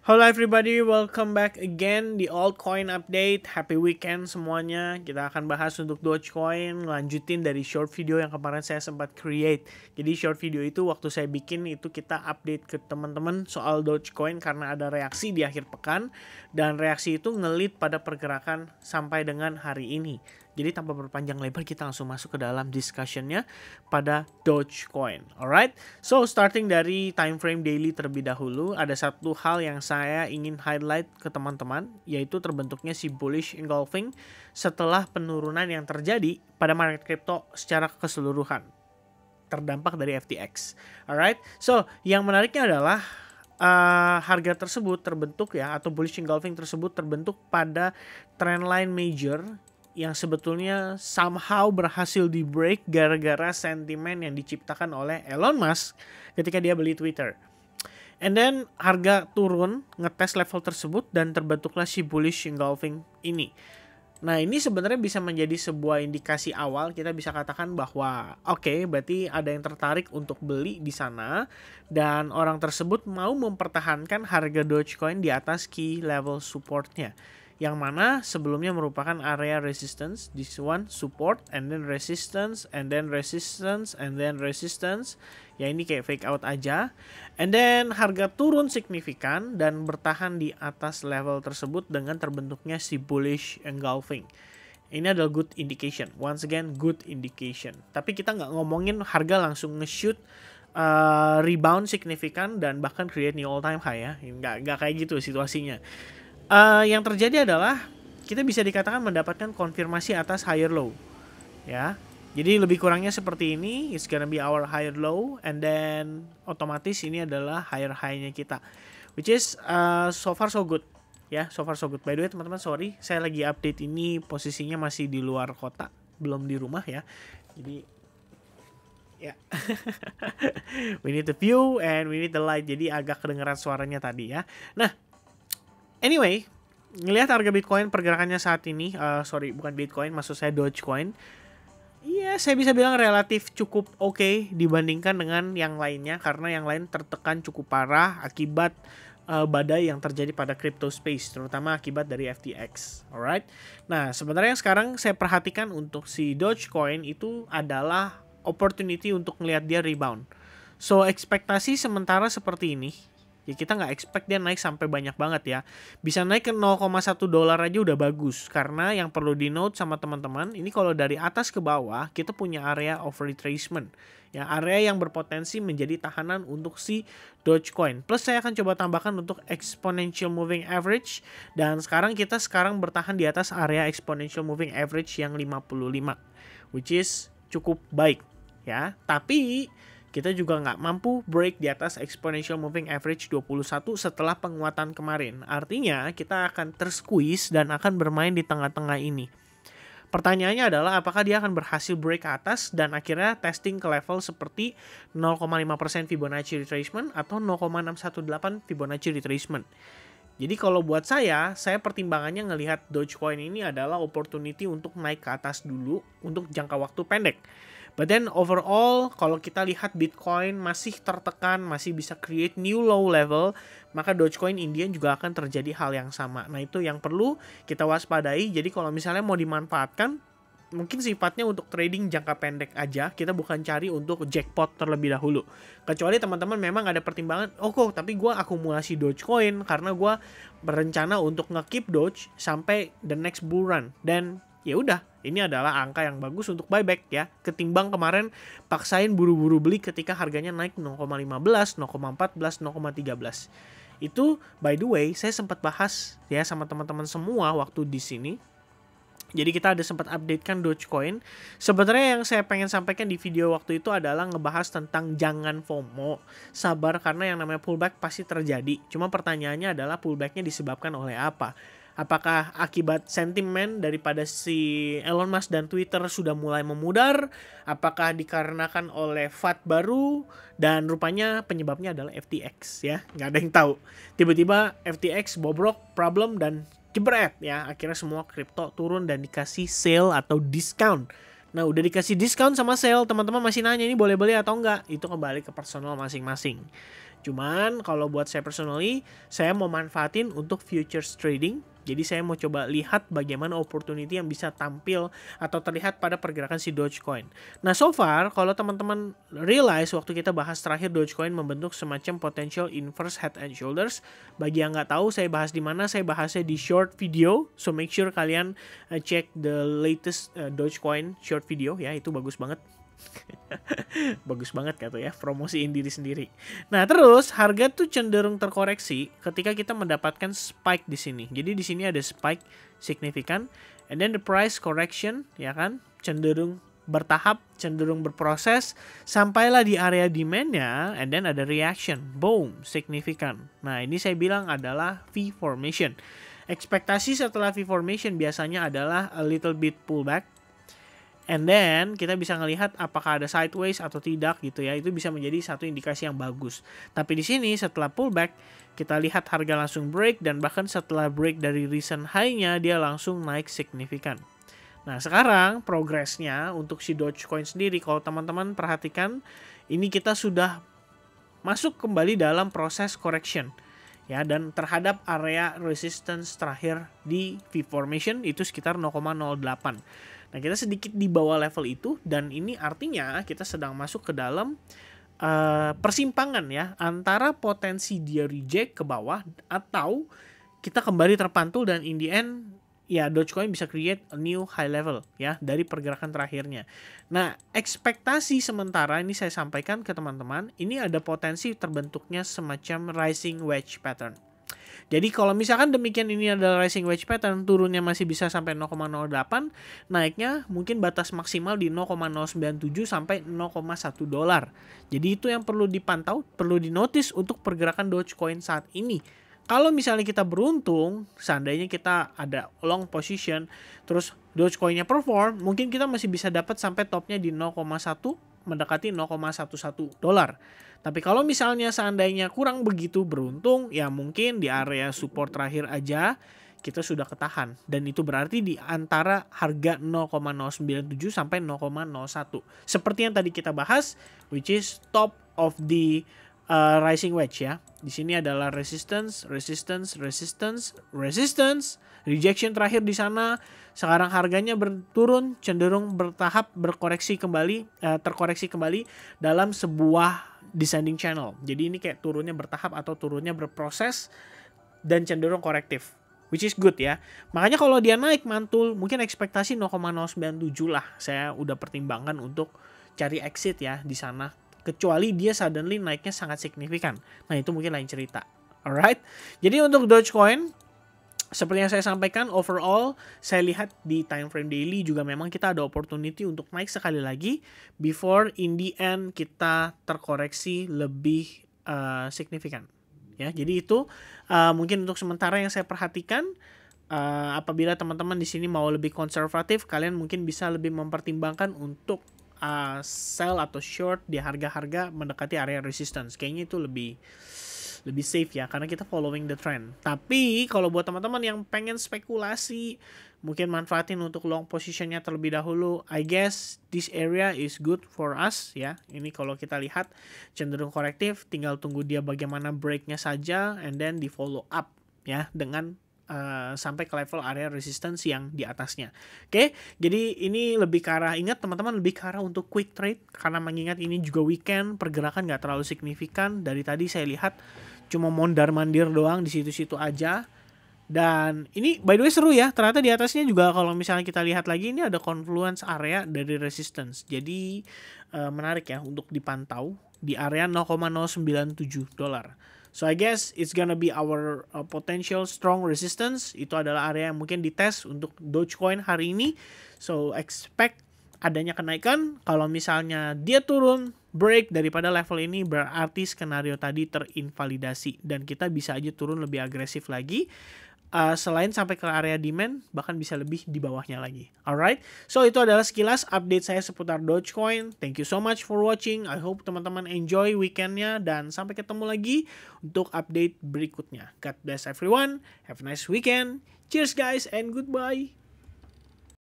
Hello everybody, welcome back again di altcoin update. Happy weekend semuanya. Kita akan bahas untuk Dogecoin, lanjutin dari short video yang kemarin saya sempat create. Jadi short video itu waktu saya bikin itu kita update ke teman-teman soal Dogecoin karena ada reaksi di akhir pekan dan reaksi itu ngelit pada pergerakan sampai dengan hari ini. Jadi tanpa berpanjang lebar kita langsung masuk ke dalam discussionnya pada Dogecoin. Alright, so starting dari time frame daily terlebih dahulu, ada satu hal yang saya ingin highlight ke teman-teman, yaitu terbentuknya si bullish engulfing setelah penurunan yang terjadi pada market crypto secara keseluruhan, terdampak dari FTX. Alright, so yang menariknya adalah harga tersebut terbentuk ya, atau bullish engulfing tersebut terbentuk pada trendline major yang sebetulnya somehow berhasil di break gara-gara sentimen yang diciptakan oleh Elon Musk ketika dia beli Twitter. And then harga turun ngetes level tersebut dan terbentuklah si bullish engulfing ini. Nah, ini sebenarnya bisa menjadi sebuah indikasi awal, kita bisa katakan bahwa oke, berarti ada yang tertarik untuk beli di sana dan orang tersebut mau mempertahankan harga Dogecoin di atas key level supportnya, yang mana sebelumnya merupakan area resistance, this one support and then resistance and then resistance and then resistance. Ya, ini kayak fake out aja. And then harga turun signifikan dan bertahan di atas level tersebut dengan terbentuknya si bullish engulfing. Ini adalah good indication. Once again, good indication. Tapi kita nggak ngomongin harga langsung nge-shoot rebound signifikan dan bahkan create new all time high ya. Nggak kayak gitu situasinya. Yang terjadi adalah kita bisa dikatakan mendapatkan konfirmasi atas higher low ya. Jadi lebih kurangnya seperti ini, it's gonna be our higher low and then otomatis ini adalah higher high-nya kita, which is so far so good ya, so far so good. By the way teman-teman, sorry saya lagi update ini posisinya masih di luar kota, belum di rumah ya. Jadi ya we need the view and we need the light, jadi agak kedengeran suaranya tadi ya. Nah, anyway, ngelihat harga Bitcoin pergerakannya saat ini, bukan Bitcoin, maksud saya Dogecoin. Iya, saya bisa bilang relatif cukup oke dibandingkan dengan yang lainnya, karena yang lain tertekan cukup parah akibat badai yang terjadi pada crypto space, terutama akibat dari FTX. Alright. Nah, sebenarnya yang sekarang saya perhatikan untuk si Dogecoin itu adalah opportunity untuk ngelihat dia rebound. So, ekspektasi sementara seperti ini. Ya, kita nggak expect dia naik sampai banyak banget ya. Bisa naik ke 0,1 dolar aja udah bagus. Karena yang perlu di note sama teman-teman, ini kalau dari atas ke bawah, kita punya area of retracement. Ya, area yang berpotensi menjadi tahanan untuk si Dogecoin. Plus saya akan coba tambahkan untuk exponential moving average. Dan sekarang kita bertahan di atas area exponential moving average yang 55. Which is cukup baik ya. Tapi kita juga nggak mampu break di atas exponential moving average 21 setelah penguatan kemarin. Artinya kita akan tersqueeze dan akan bermain di tengah-tengah ini. Pertanyaannya adalah apakah dia akan berhasil break ke atas dan akhirnya testing ke level seperti 0,5% Fibonacci retracement atau 0,618 Fibonacci retracement. Jadi kalau buat saya pertimbangannya ngelihat Dogecoin ini adalah opportunity untuk naik ke atas dulu untuk jangka waktu pendek. But then overall, kalau kita lihat Bitcoin masih tertekan, masih bisa create new low level, maka Dogecoin Indian juga akan terjadi hal yang sama. Nah, itu yang perlu kita waspadai. Jadi kalau misalnya mau dimanfaatkan, mungkin sifatnya untuk trading jangka pendek aja, kita bukan cari untuk jackpot terlebih dahulu. Kecuali teman-teman memang ada pertimbangan, tapi gue akumulasi Dogecoin karena gue berencana untuk nge-keep Doge sampai the next bull run. Dan ya udah, ini adalah angka yang bagus untuk buyback ya, ketimbang kemarin paksain buru-buru beli ketika harganya naik 0,15, 0,14, 0,13. Itu by the way saya sempat bahas ya sama teman-teman semua waktu di sini. Jadi kita ada sempat updatekan Dogecoin. Sebenarnya yang saya pengen sampaikan di video waktu itu adalah ngebahas tentang jangan FOMO. Sabar, karena yang namanya pullback pasti terjadi. Cuma pertanyaannya adalah pullbacknya disebabkan oleh apa? Apakah akibat sentimen daripada si Elon Musk dan Twitter sudah mulai memudar? Apakah dikarenakan oleh FUD baru? Dan rupanya penyebabnya adalah FTX ya. Nggak ada yang tahu. Tiba-tiba FTX bobrok, problem, dan jebret ya. Akhirnya semua kripto turun dan dikasih sale atau discount. Nah, udah dikasih diskon sama sale, teman-teman masih nanya ini boleh beli atau enggak? Itu kembali ke personal masing-masing. Cuman kalau buat saya personally, saya mau manfaatin untuk futures trading. Jadi saya mau coba lihat bagaimana opportunity yang bisa tampil atau terlihat pada pergerakan si Dogecoin. Nah, so far kalau teman-teman realize waktu kita bahas terakhir Dogecoin membentuk semacam potential inverse head and shoulders. Bagi yang nggak tahu saya bahas di mana, saya bahasnya di short video. So make sure kalian check the latest Dogecoin short video ya, itu bagus banget. Bagus banget gitu ya, promosiin diri sendiri. Nah, terus harga tuh cenderung terkoreksi ketika kita mendapatkan spike di sini. Jadi di sini ada spike signifikan, and then the price correction ya kan, cenderung bertahap, cenderung berproses, sampailah di area demand-nya, and then ada reaction, boom, signifikan. Nah, ini saya bilang adalah V formation. Ekspektasi setelah V formation biasanya adalah a little bit pullback. And then kita bisa ngelihat apakah ada sideways atau tidak gitu ya. Itu bisa menjadi satu indikasi yang bagus. Tapi di sini setelah pullback, kita lihat harga langsung break, dan bahkan setelah break dari recent high-nya dia langsung naik signifikan. Nah, sekarang progresnya untuk si Dogecoin sendiri, kalau teman-teman perhatikan, ini kita sudah masuk kembali dalam proses correction. Ya, dan terhadap area resistance terakhir di V formation itu sekitar 0,08. Nah, kita sedikit di bawah level itu, dan ini artinya kita sedang masuk ke dalam persimpangan ya, antara potensi dia reject ke bawah atau kita kembali terpantul, dan in the end ya Dogecoin bisa create a new high level ya dari pergerakan terakhirnya. Nah, ekspektasi sementara ini saya sampaikan ke teman-teman, ini ada potensi terbentuknya semacam rising wedge pattern. Jadi kalau misalkan demikian ini adalah rising wedge pattern, turunnya masih bisa sampai 0,08, naiknya mungkin batas maksimal di 0,097 sampai 0,1 dolar. Jadi itu yang perlu dipantau, perlu dinotis untuk pergerakan Dogecoin saat ini. Kalau misalnya kita beruntung, seandainya kita ada long position, terus Dogecoin-nya perform, mungkin kita masih bisa dapat sampai topnya di 0,1, mendekati 0,11 dolar. Tapi kalau misalnya seandainya kurang begitu beruntung, ya mungkin di area support terakhir aja kita sudah ketahan. Dan itu berarti di antara harga 0,097 sampai 0,01. Seperti yang tadi kita bahas, which is top of the rising wedge ya. Di sini adalah resistance, resistance, resistance, resistance, rejection terakhir di sana. Sekarang harganya berturun, cenderung bertahap berkoreksi kembali, terkoreksi kembali dalam sebuah descending channel. Jadi ini kayak turunnya bertahap atau turunnya berproses dan cenderung korektif, which is good ya. Makanya kalau dia naik mantul, mungkin ekspektasi 0,097 lah. Saya udah pertimbangkan untuk cari exit ya di sana. Kecuali dia suddenly naiknya sangat signifikan. Nah, itu mungkin lain cerita. Alright. Jadi untuk Dogecoin, seperti yang saya sampaikan, overall saya lihat di time frame daily juga memang kita ada opportunity untuk naik sekali lagi before in the end kita terkoreksi lebih signifikan. Ya, jadi itu mungkin untuk sementara yang saya perhatikan. Apabila teman-teman di sini mau lebih konservatif, kalian mungkin bisa lebih mempertimbangkan untuk sell atau short di harga-harga mendekati area resistance. Kayaknya itu lebih safe ya, karena kita following the trend. Tapi kalau buat teman-teman yang pengen spekulasi, mungkin manfaatin untuk long positionnya terlebih dahulu. I guess this area is good for us ya. Ini kalau kita lihat cenderung korektif, tinggal tunggu dia bagaimana breaknya saja, and then di follow up ya dengan sampai ke level area resistance yang di atasnya. Oke, jadi ini lebih ke arah, ingat teman-teman, lebih ke arah untuk quick trade, karena mengingat ini juga weekend, pergerakan nggak terlalu signifikan. Dari tadi saya lihat cuma mondar-mandir doang di situ-situ aja. Dan ini by the way seru ya, ternyata di atasnya juga kalau misalnya kita lihat lagi, ini ada confluence area dari resistance. Jadi menarik ya untuk dipantau di area 0,097 dolar. So I guess it's gonna be our potential strong resistance. Itu adalah area yang mungkin dites untuk Dogecoin hari ini. So expect adanya kenaikan. Kalau misalnya dia turun, break daripada level ini, berarti skenario tadi terinvalidasi. Dan kita bisa aja turun lebih agresif lagi. Selain sampai ke area demand, bahkan bisa lebih di bawahnya lagi. Alright, so itu adalah sekilas update saya seputar Dogecoin. Thank you so much for watching. I hope teman-teman enjoy weekendnya, dan sampai ketemu lagi untuk update berikutnya. God bless everyone. Have a nice weekend. Cheers guys and goodbye.